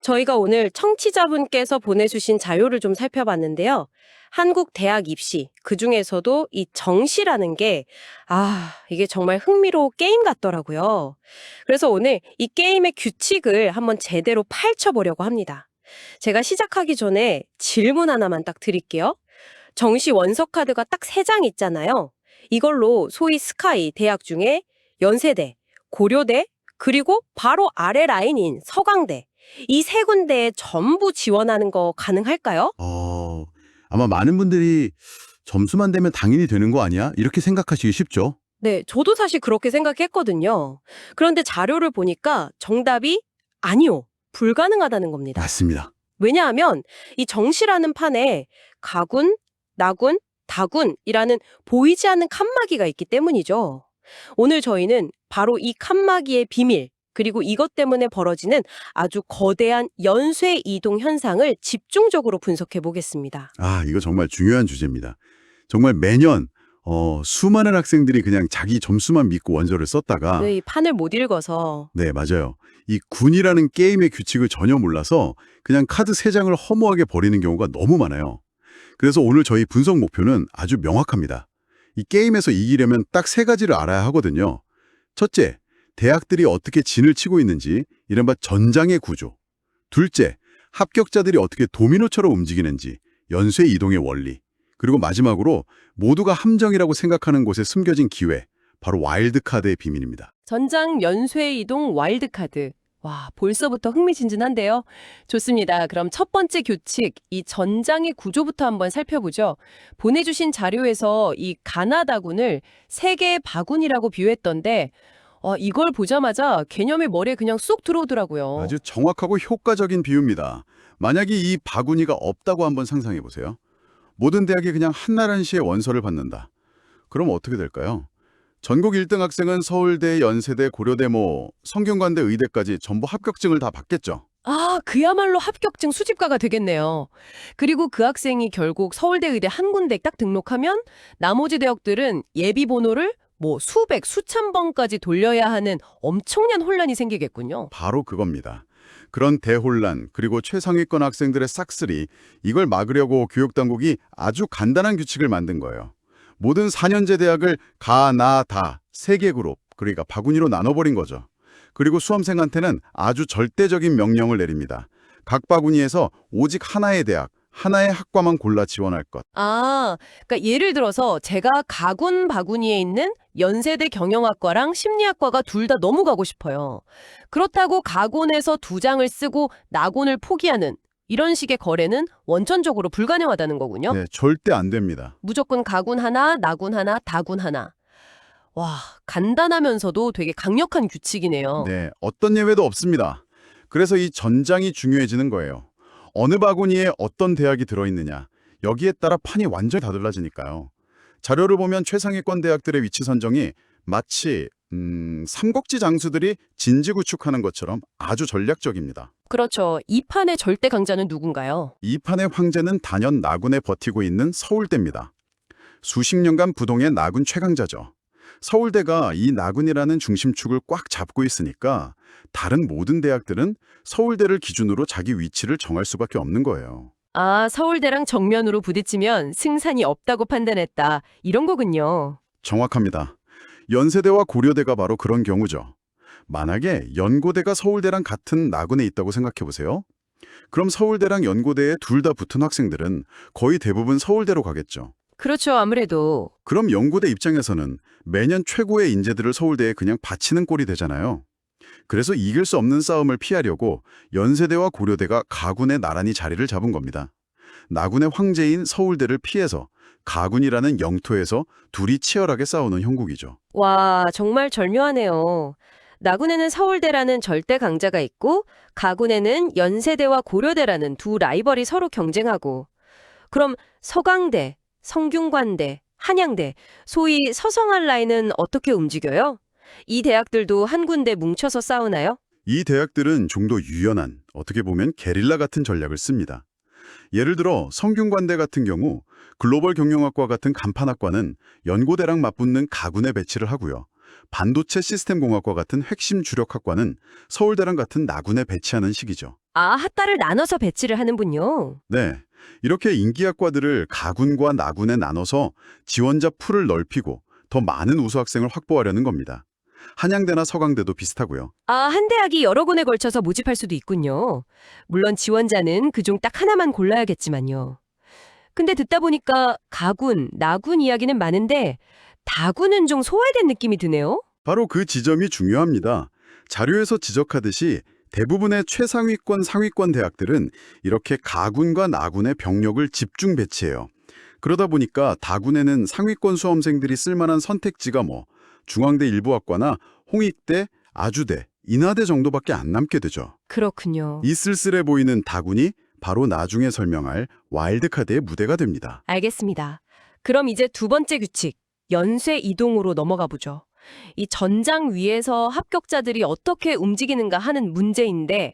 저희가 오늘 청취자분께서 보내주신 자료를 좀 살펴봤는데요. 한국 대학 입시, 그중에서도 이 정시라는 게, 이게 정말 흥미로운 게임 같더라고요. 그래서 오늘 이 게임의 규칙을 한번 제대로 파헤쳐보려고 합니다. 제가 시작하기 전에 질문 하나만 딱 드릴게요. 정시 원서 카드가 딱 3장 있잖아요. 이걸로 소위 스카이 대학 중에 연세대, 고려대, 그리고 바로 아래 라인인 서강대, 이 3군데에 전부 지원하는 거 가능할까요? 아마 많은 분들이 점수만 되면 당연히 되는 거 아니야? 이렇게 생각하시기 쉽죠? 네, 저도 사실 그렇게 생각했거든요. 그런데 자료를 보니까 정답이 아니요, 불가능하다는 겁니다. 맞습니다. 왜냐하면 이 정시라는 판에 가군, 나군, 다군이라는 보이지 않는 칸막이가 있기 때문이죠. 오늘 저희는 바로 이 칸막이의 비밀, 그리고 이것 때문에 벌어지는 아주 거대한 연쇄 이동 현상을 집중적으로 분석해 보겠습니다. 이거 정말 중요한 주제입니다. 정말 매년 수많은 학생들이 그냥 자기 점수만 믿고 원서를 썼다가 네, 이 판을 못 읽어서. 네, 맞아요. 이 군이라는 게임의 규칙을 전혀 몰라서 그냥 카드 3장을 허무하게 버리는 경우가 너무 많아요. 그래서 오늘 저희 분석 목표는 아주 명확합니다. 이 게임에서 이기려면 딱 3가지를 알아야 하거든요. 첫째, 대학들이 어떻게 진을 치고 있는지, 이른바 전장의 구조. 둘째, 합격자들이 어떻게 도미노처럼 움직이는지, 연쇄 이동의 원리. 그리고 마지막으로 모두가 함정이라고 생각하는 곳에 숨겨진 기회, 바로 와일드카드의 비밀입니다. 전장 연쇄 이동 와일드카드. 와, 벌써부터 흥미진진한데요. 좋습니다. 그럼 첫 번째 규칙, 이 전장의 구조부터 한번 살펴보죠. 보내주신 자료에서 이 가나다군을 세계의 바군이라고 비유했던데 이걸 보자마자 개념이 머리에 그냥 쏙 들어오더라고요. 아주 정확하고 효과적인 비유입니다. 만약에 이 바구니가 없다고 한번 상상해 보세요. 모든 대학이 그냥 한나라한 시에 원서를 받는다. 그럼 어떻게 될까요? 전국 1등 학생은 서울대, 연세대, 고려대, 성균관대, 의대까지 전부 합격증을 다 받겠죠. 그야말로 합격증 수집가가 되겠네요. 그리고 그 학생이 결국 서울대, 의대 한 군데 딱 등록하면 나머지 대학들은 예비 번호를 수백, 수천 번까지 돌려야 하는 엄청난 혼란이 생기겠군요. 바로 그겁니다. 그런 대혼란, 그리고 최상위권 학생들의 싹쓸이, 이걸 막으려고 교육당국이 아주 간단한 규칙을 만든 거예요. 모든 4년제 대학을 가, 나, 다 3개 그룹, 그러니까 바구니로 나눠버린 거죠. 그리고 수험생한테는 아주 절대적인 명령을 내립니다. 각 바구니에서 오직 하나의 대학, 하나의 학과만 골라 지원할 것. 그러니까 예를 들어서 제가 가군 바구니에 있는 연세대 경영학과랑 심리학과가 둘 다 너무 가고 싶어요. 그렇다고 가군에서 2장을 쓰고 나군을 포기하는 이런 식의 거래는 원천적으로 불가능하다는 거군요. 네, 절대 안 됩니다. 무조건 가군 하나, 나군 하나, 다군 하나. 와, 간단하면서도 되게 강력한 규칙이네요. 네, 어떤 예외도 없습니다. 그래서 이 전장이 중요해지는 거예요. 어느 바구니에 어떤 대학이 들어있느냐, 여기에 따라 판이 완전히 다 달라지니까요. 자료를 보면 최상위권 대학들의 위치 선정이 마치 삼국지 장수들이 진지 구축하는 것처럼 아주 전략적입니다. 그렇죠. 이 판의 절대 강자는 누군가요? 이 판의 황제는 단연 나군에 버티고 있는 서울대입니다. 수십 년간 부동의 나군 최강자죠. 서울대가 이 나군이라는 중심축을 꽉 잡고 있으니까 다른 모든 대학들은 서울대를 기준으로 자기 위치를 정할 수밖에 없는 거예요. 서울대랑 정면으로 부딪히면 승산이 없다고 판단했다. 이런 거군요. 정확합니다. 연세대와 고려대가 바로 그런 경우죠. 만약에 연고대가 서울대랑 같은 나군에 있다고 생각해 보세요. 그럼 서울대랑 연고대에 둘 다 붙은 학생들은 거의 대부분 서울대로 가겠죠. 그렇죠, 아무래도. 그럼 연고대 입장에서는 매년 최고의 인재들을 서울대에 그냥 바치는 꼴이 되잖아요. 그래서 이길 수 없는 싸움을 피하려고 연세대와 고려대가 가군에 나란히 자리를 잡은 겁니다. 나군의 황제인 서울대를 피해서 가군이라는 영토에서 둘이 치열하게 싸우는 형국이죠. 와, 정말 절묘하네요. 나군에는 서울대라는 절대 강자가 있고 가군에는 연세대와 고려대라는 두 라이벌이 서로 경쟁하고 그럼 서강대, 성균관대, 한양대, 소위 서성한 라인은 어떻게 움직여요? 이 대학들도 한 군데 뭉쳐서 싸우나요? 이 대학들은 좀 더 유연한, 어떻게 보면 게릴라 같은 전략을 씁니다. 예를 들어 성균관대 같은 경우 글로벌 경영학과 같은 간판학과는 연고대랑 맞붙는 가군에 배치를 하고요. 반도체 시스템공학과 같은 핵심 주력학과는 서울대랑 같은 나군에 배치하는 식이죠. 아, 학과를 나눠서 배치를 하는군요. 네. 이렇게 인기학과들을 가군과 나군에 나눠서 지원자 풀을 넓히고 더 많은 우수 학생을 확보하려는 겁니다. 한양대나 서강대도 비슷하고요. 아, 한 대학이 여러 군에 걸쳐서 모집할 수도 있군요. 물론 지원자는 그중 딱 하나만 골라야겠지만요. 근데 듣다 보니까 가군, 나군 이야기는 많은데 다군은 좀 소외된 느낌이 드네요. 바로 그 지점이 중요합니다. 자료에서 지적하듯이 대부분의 최상위권, 상위권 대학들은 이렇게 가군과 나군의 병력을 집중 배치해요. 그러다 보니까 다군에는 상위권 수험생들이 쓸만한 선택지가 중앙대 일부학과나 홍익대, 아주대, 인하대 정도밖에 안 남게 되죠. 그렇군요. 이 쓸쓸해 보이는 다군이 바로 나중에 설명할 와일드카드의 무대가 됩니다. 알겠습니다. 그럼 이제 두 번째 규칙, 연쇄 이동으로 넘어가 보죠. 이 전장 위에서 합격자들이 어떻게 움직이는가 하는 문제인데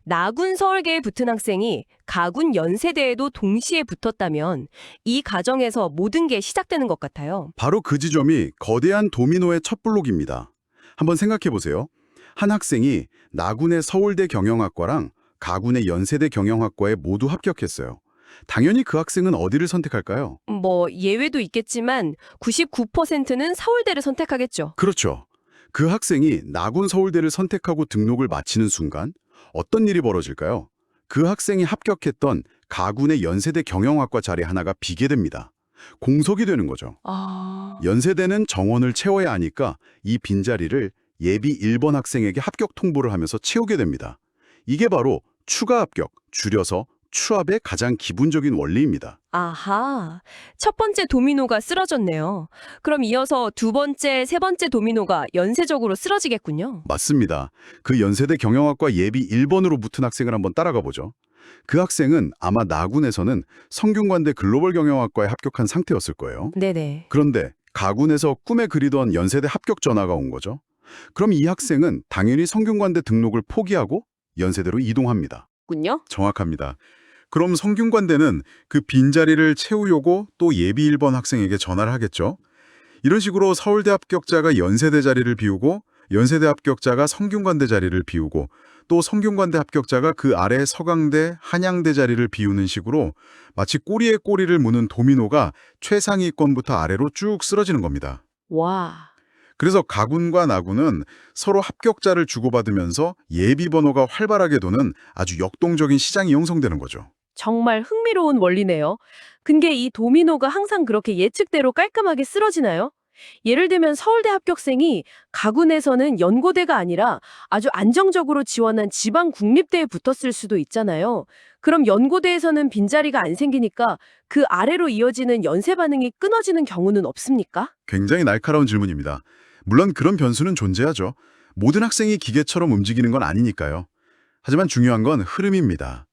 나군 서울대에 붙은 학생이 가군 연세대에도 동시에 붙었다면 이 과정에서 모든 게 시작되는 것 같아요. 바로 그 지점이 거대한 도미노의 첫 블록입니다. 한번 생각해 보세요. 한 학생이 나군의 서울대 경영학과랑 가군의 연세대 경영학과에 모두 합격했어요. 당연히 그 학생은 어디를 선택할까요? 예외도 있겠지만 99%는 서울대를 선택하겠죠. 그렇죠. 그 학생이 나군 서울대를 선택하고 등록을 마치는 순간 어떤 일이 벌어질까요? 그 학생이 합격했던 가군의 연세대 경영학과 자리 하나가 비게 됩니다. 공석이 되는 거죠. 연세대는 정원을 채워야 하니까 이 빈자리를 예비 1번 학생에게 합격 통보를 하면서 채우게 됩니다. 이게 바로 추가 합격, 줄여서 추합의 가장 기본적인 원리입니다. 아하, 첫 번째 도미노가 쓰러졌네요. 그럼 이어서 두 번째, 세 번째 도미노가 연쇄적으로 쓰러지겠군요. 맞습니다. 그 연세대 경영학과 예비 1번으로 붙은 학생을 한번 따라가 보죠. 그 학생은 아마 나군에서는 성균관대 글로벌 경영학과에 합격한 상태였을 거예요. 네네. 그런데 가군에서 꿈에 그리던 연세대 합격 전화가 온 거죠. 그럼 이 학생은 당연히 성균관대 등록을 포기하고 연세대로 이동합니다. 군요? 정확합니다. 그럼 성균관대는 그 빈자리를 채우려고 또 예비 1번 학생에게 전화를 하겠죠. 이런 식으로 서울대 합격자가 연세대 자리를 비우고 연세대 합격자가 성균관대 자리를 비우고 또 성균관대 합격자가 그 아래 서강대, 한양대 자리를 비우는 식으로 마치 꼬리에 꼬리를 무는 도미노가 최상위권부터 아래로 쭉 쓰러지는 겁니다. 와. 그래서 가군과 나군은 서로 합격자를 주고받으면서 예비 번호가 활발하게 도는 아주 역동적인 시장이 형성되는 거죠. 정말 흥미로운 원리네요. 근데 이 도미노가 항상 그렇게 예측대로 깔끔하게 쓰러지나요? 예를 들면 서울대 합격생이 가군에서는 연고대가 아니라 아주 안정적으로 지원한 지방 국립대에 붙었을 수도 있잖아요. 그럼 연고대에서는 빈자리가 안 생기니까 그 아래로 이어지는 연쇄 반응이 끊어지는 경우는 없습니까? 굉장히 날카로운 질문입니다. 물론 그런 변수는 존재하죠. 모든 학생이 기계처럼 움직이는 건 아니니까요. 하지만 중요한 건 흐름입니다.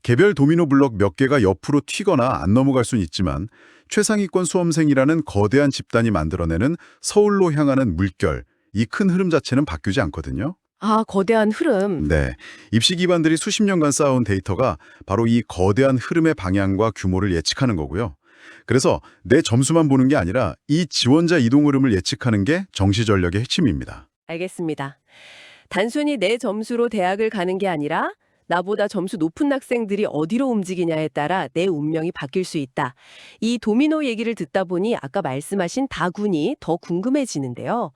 개별 도미노 블록 몇 개가 옆으로 튀거나 안 넘어갈 수는 있지만 최상위권 수험생이라는 거대한 집단이 만들어내는 서울로 향하는 물결, 이 큰 흐름 자체는 바뀌지 않거든요. 아, 거대한 흐름. 네, 입시 기반들이 수십 년간 쌓아온 데이터가 바로 이 거대한 흐름의 방향과 규모를 예측하는 거고요. 그래서 내 점수만 보는 게 아니라 이 지원자 이동 흐름을 예측하는 게 정시 전략의 핵심입니다. 알겠습니다. 단순히 내 점수로 대학을 가는 게 아니라 나보다 점수 높은 학생들이 어디로 움직이냐에 따라 내 운명이 바뀔 수 있다. 이 도미노 얘기를 듣다 보니 아까 말씀하신 다군이 더 궁금해지는데요.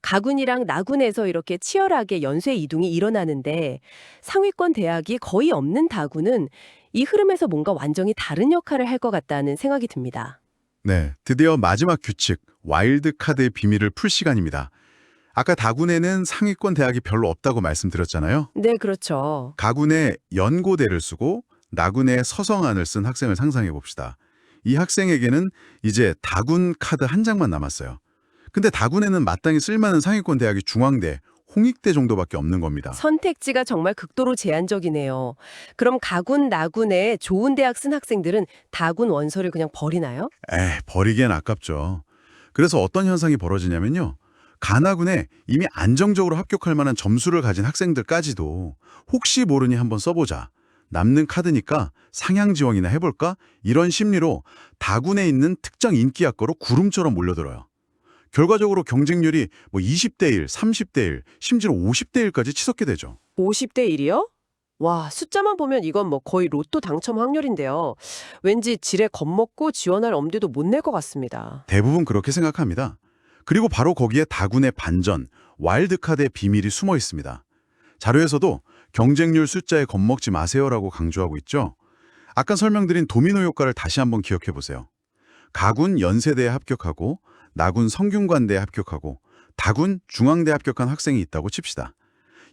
가군이랑 나군에서 이렇게 치열하게 연쇄 이동이 일어나는데 상위권 대학이 거의 없는 다군은 이 흐름에서 뭔가 완전히 다른 역할을 할 것 같다는 생각이 듭니다. 네, 드디어 마지막 규칙, 와일드 카드의 비밀을 풀 시간입니다. 아까 다군에는 상위권 대학이 별로 없다고 말씀드렸잖아요. 네, 그렇죠. 가군에 연고대를 쓰고 나군에 서성안을 쓴 학생을 상상해 봅시다. 이 학생에게는 이제 다군 카드 한 장만 남았어요. 근데 다군에는 마땅히 쓸만한 상위권 대학이 중앙대, 홍익대 정도밖에 없는 겁니다. 선택지가 정말 극도로 제한적이네요. 그럼 가군, 나군에 좋은 대학 쓴 학생들은 다군 원서를 그냥 버리나요? 버리기엔 아깝죠. 그래서 어떤 현상이 벌어지냐면요. 가나군에 이미 안정적으로 합격할 만한 점수를 가진 학생들까지도 혹시 모르니 한번 써보자. 남는 카드니까 상향 지원이나 해볼까? 이런 심리로 다군에 있는 특정 인기학과로 구름처럼 몰려들어요. 결과적으로 경쟁률이 20대 1, 30대 1, 심지어 50대 1까지 치솟게 되죠. 50대 1이요? 와, 숫자만 보면 이건 뭐 거의 로또 당첨 확률인데요. 왠지 지레 겁먹고 지원할 엄두도 못 낼 것 같습니다. 대부분 그렇게 생각합니다. 그리고 바로 거기에 다군의 반전, 와일드카드의 비밀이 숨어 있습니다. 자료에서도 경쟁률 숫자에 겁먹지 마세요라고 강조하고 있죠. 아까 설명드린 도미노 효과를 다시 한번 기억해 보세요. 가군 연세대에 합격하고 나군 성균관대에 합격하고 다군 중앙대에 합격한 학생이 있다고 칩시다.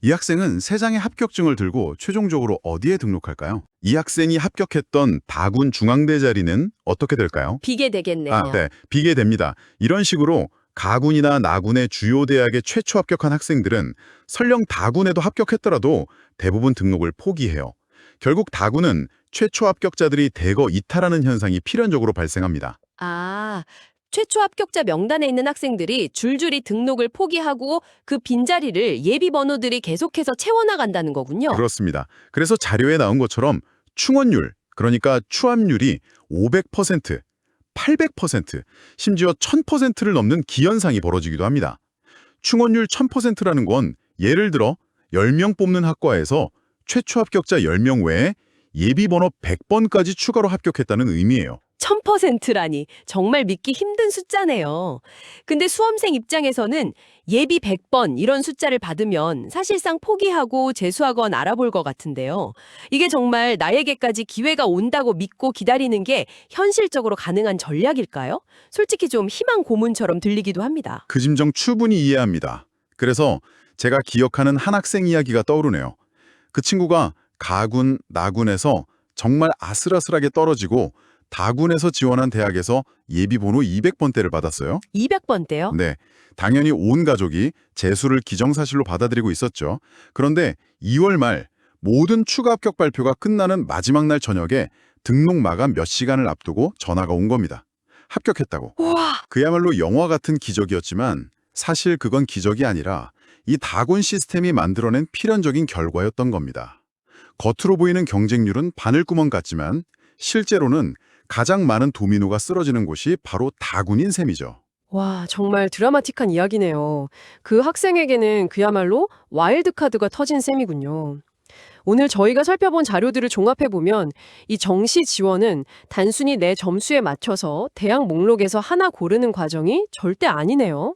이 학생은 세 장의 합격증을 들고 최종적으로 어디에 등록할까요? 이 학생이 합격했던 다군 중앙대 자리는 어떻게 될까요? 비게 되겠네요. 네, 비게 됩니다. 이런 식으로 가군이나 나군의 주요 대학에 최초 합격한 학생들은 설령 다군에도 합격했더라도 대부분 등록을 포기해요. 결국 다군은 최초 합격자들이 대거 이탈하는 현상이 필연적으로 발생합니다. 아, 최초 합격자 명단에 있는 학생들이 줄줄이 등록을 포기하고 그 빈자리를 예비 번호들이 계속해서 채워나간다는 거군요. 그렇습니다. 그래서 자료에 나온 것처럼 충원율, 그러니까 추합률이 500%, 800%, 심지어 1000%를 넘는 기현상이 벌어지기도 합니다. 충원율 1000%라는 건 예를 들어 10명 뽑는 학과에서 최초 합격자 10명 외에 예비번호 100번까지 추가로 합격했다는 의미예요. 1000%라니 정말 믿기 힘든 숫자네요. 근데 수험생 입장에서는 예비 100번 이런 숫자를 받으면 사실상 포기하고 재수학원 알아볼 것 같은데요. 이게 정말 나에게까지 기회가 온다고 믿고 기다리는 게 현실적으로 가능한 전략일까요? 솔직히 좀 희망 고문처럼 들리기도 합니다. 그 심정 충분히 이해합니다. 그래서 제가 기억하는 한 학생 이야기가 떠오르네요. 그 친구가 가군, 나군에서 정말 아슬아슬하게 떨어지고 다군에서 지원한 대학에서 예비번호 200번대를 받았어요. 200번대요? 네, 당연히 온 가족이 재수를 기정사실로 받아들이고 있었죠. 그런데 2월 말 모든 추가 합격 발표가 끝나는 마지막 날 저녁에 등록 마감 몇 시간을 앞두고 전화가 온 겁니다. 합격했다고. 우와! 그야말로 영화 같은 기적이었지만 사실 그건 기적이 아니라 이 다군 시스템이 만들어낸 필연적인 결과였던 겁니다. 겉으로 보이는 경쟁률은 바늘구멍 같지만 실제로는 가장 많은 도미노가 쓰러지는 곳이 바로 다군인 셈이죠. 와, 정말 드라마틱한 이야기네요. 그 학생에게는 그야말로 와일드카드가 터진 셈이군요. 오늘 저희가 살펴본 자료들을 종합해보면 이 정시 지원은 단순히 내 점수에 맞춰서 대학 목록에서 하나 고르는 과정이 절대 아니네요.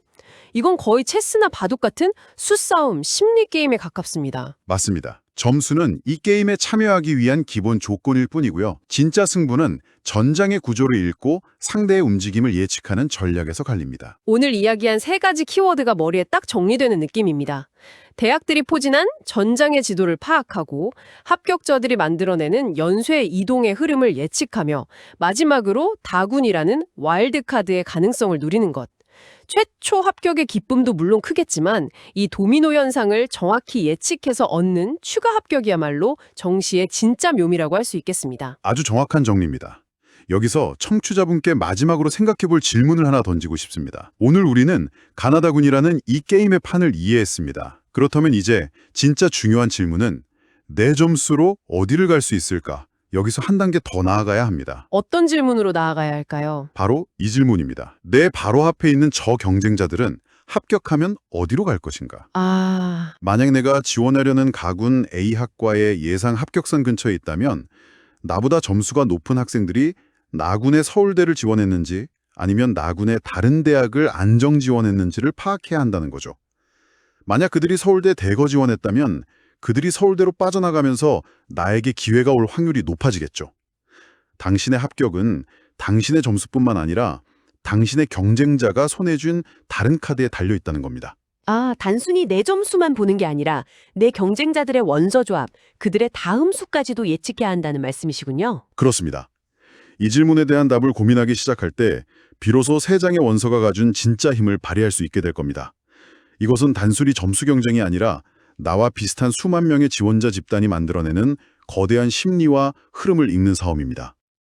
이건 거의 체스나 바둑 같은 수싸움, 심리 게임에 가깝습니다. 맞습니다. 점수는 이 게임에 참여하기 위한 기본 조건일 뿐이고요. 진짜 승부는 전장의 구조를 읽고 상대의 움직임을 예측하는 전략에서 갈립니다. 오늘 이야기한 세 가지 키워드가 머리에 딱 정리되는 느낌입니다. 대학들이 포진한 전장의 지도를 파악하고 합격자들이 만들어내는 연쇄 이동의 흐름을 예측하며 마지막으로 다군이라는 와일드카드의 가능성을 누리는 것. 최초 합격의 기쁨도 물론 크겠지만 이 도미노 현상을 정확히 예측해서 얻는 추가 합격이야말로 정시의 진짜 묘미라고 할 수 있겠습니다. 아주 정확한 정리입니다. 여기서 청취자분께 마지막으로 생각해볼 질문을 하나 던지고 싶습니다. 오늘 우리는 가나다군이라는 이 게임의 판을 이해했습니다. 그렇다면 이제 진짜 중요한 질문은 내 점수로 어디를 갈 수 있을까? 여기서 한 단계 더 나아가야 합니다. 어떤 질문으로 나아가야 할까요? 바로 이 질문입니다. 내 바로 앞에 있는 저 경쟁자들은 합격하면 어디로 갈 것인가? 만약 내가 지원하려는 가군 A학과의 예상 합격선 근처에 있다면 나보다 점수가 높은 학생들이 나군의 서울대를 지원했는지 아니면 나군의 다른 대학을 안정 지원했는지를 파악해야 한다는 거죠. 만약 그들이 서울대 대거 지원했다면 그들이 서울대로 빠져나가면서 나에게 기회가 올 확률이 높아지겠죠. 당신의 합격은 당신의 점수뿐만 아니라 당신의 경쟁자가 손에 쥔 다른 카드에 달려있다는 겁니다. 단순히 내 점수만 보는 게 아니라 내 경쟁자들의 원서 조합, 그들의 다음 수까지도 예측해야 한다는 말씀이시군요. 그렇습니다. 이 질문에 대한 답을 고민하기 시작할 때 비로소 세 장의 원서가 가진 진짜 힘을 발휘할 수 있게 될 겁니다. 이것은 단순히 점수 경쟁이 아니라 나와 비슷한 수만 명의 지원자 집단이 만들어내는 거대한 심리와 흐름을 읽는 싸움입니다.